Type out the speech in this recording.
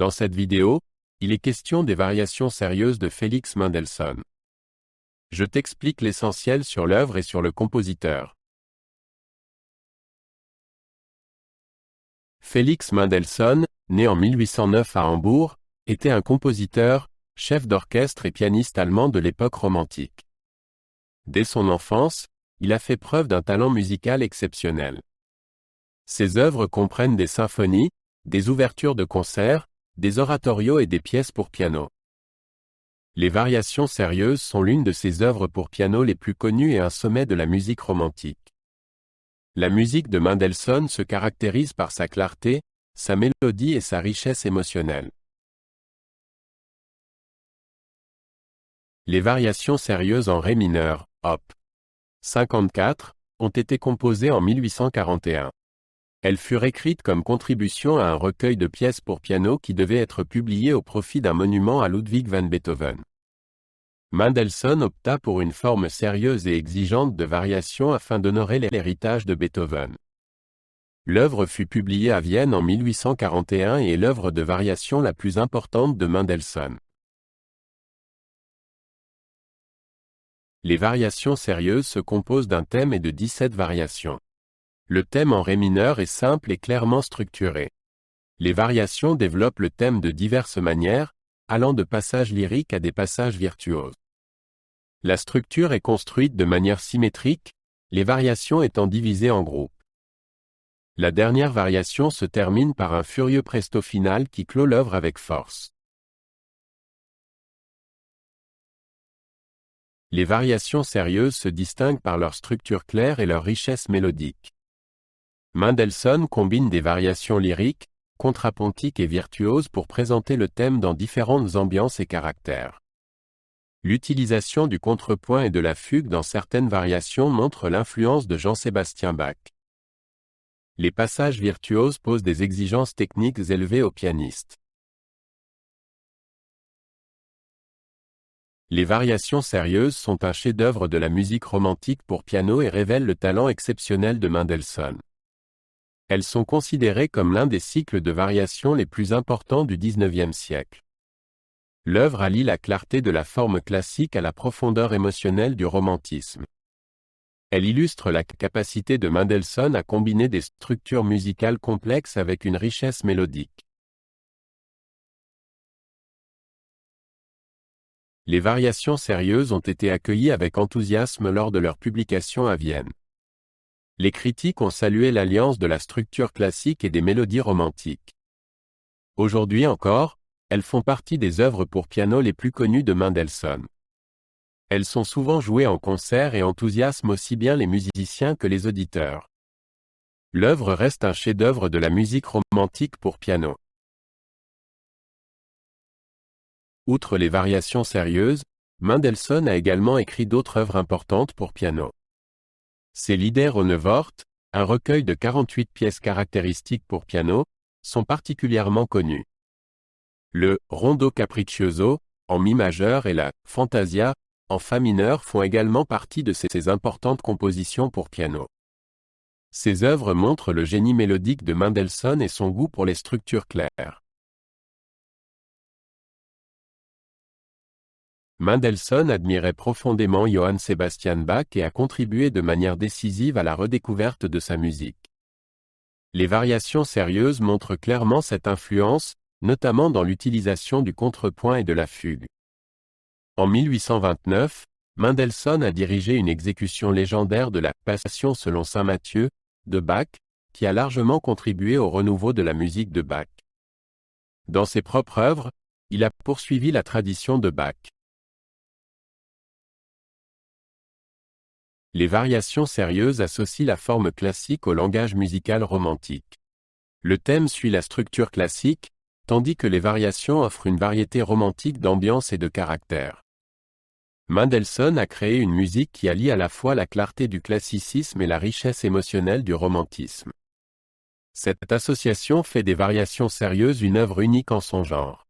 Dans cette vidéo, il est question des variations sérieuses de Félix Mendelssohn. Je t'explique l'essentiel sur l'œuvre et sur le compositeur. Félix Mendelssohn, né en 1809 à Hambourg, était un compositeur, chef d'orchestre et pianiste allemand de l'époque romantique. Dès son enfance, il a fait preuve d'un talent musical exceptionnel. Ses œuvres comprennent des symphonies, des ouvertures de concerts, des oratorios et des pièces pour piano. Les variations sérieuses sont l'une de ses œuvres pour piano les plus connues et un sommet de la musique romantique. La musique de Mendelssohn se caractérise par sa clarté, sa mélodie et sa richesse émotionnelle. Les variations sérieuses en ré mineur, op. 54, ont été composées en 1841. Elles furent écrites comme contribution à un recueil de pièces pour piano qui devait être publié au profit d'un monument à Ludwig van Beethoven. Mendelssohn opta pour une forme sérieuse et exigeante de variation afin d'honorer l'héritage de Beethoven. L'œuvre fut publiée à Vienne en 1841 et est l'œuvre de variation la plus importante de Mendelssohn. Les variations sérieuses se composent d'un thème et de 17 variations. Le thème en ré mineur est simple et clairement structuré. Les variations développent le thème de diverses manières, allant de passages lyriques à des passages virtuoses. La structure est construite de manière symétrique, les variations étant divisées en groupes. La dernière variation se termine par un furieux presto final qui clôt l'œuvre avec force. Les variations sérieuses se distinguent par leur structure claire et leur richesse mélodique. Mendelssohn combine des variations lyriques, contrapuntiques et virtuoses pour présenter le thème dans différentes ambiances et caractères. L'utilisation du contrepoint et de la fugue dans certaines variations montre l'influence de Jean-Sébastien Bach. Les passages virtuoses posent des exigences techniques élevées aux pianistes. Les variations sérieuses sont un chef-d'œuvre de la musique romantique pour piano et révèlent le talent exceptionnel de Mendelssohn. Elles sont considérées comme l'un des cycles de variations les plus importants du XIXe siècle. L'œuvre allie la clarté de la forme classique à la profondeur émotionnelle du romantisme. Elle illustre la capacité de Mendelssohn à combiner des structures musicales complexes avec une richesse mélodique. Les variations sérieuses ont été accueillies avec enthousiasme lors de leur publication à Vienne. Les critiques ont salué l'alliance de la structure classique et des mélodies romantiques. Aujourd'hui encore, elles font partie des œuvres pour piano les plus connues de Mendelssohn. Elles sont souvent jouées en concert et enthousiasment aussi bien les musiciens que les auditeurs. L'œuvre reste un chef-d'œuvre de la musique romantique pour piano. Outre les variations sérieuses, Mendelssohn a également écrit d'autres œuvres importantes pour piano. Ses Lieder ohne Wort, un recueil de 48 pièces caractéristiques pour piano, sont particulièrement connus. Le Rondo Capriccioso, en mi majeur et la Fantasia, en fa mineur font également partie de ses importantes compositions pour piano. Ces œuvres montrent le génie mélodique de Mendelssohn et son goût pour les structures claires. Mendelssohn admirait profondément Johann Sebastian Bach et a contribué de manière décisive à la redécouverte de sa musique. Les variations sérieuses montrent clairement cette influence, notamment dans l'utilisation du contrepoint et de la fugue. En 1829, Mendelssohn a dirigé une exécution légendaire de la Passion selon saint Matthieu, de Bach, qui a largement contribué au renouveau de la musique de Bach. Dans ses propres œuvres, il a poursuivi la tradition de Bach. Les variations sérieuses associent la forme classique au langage musical romantique. Le thème suit la structure classique, tandis que les variations offrent une variété romantique d'ambiance et de caractère. Mendelssohn a créé une musique qui allie à la fois la clarté du classicisme et la richesse émotionnelle du romantisme. Cette association fait des variations sérieuses une œuvre unique en son genre.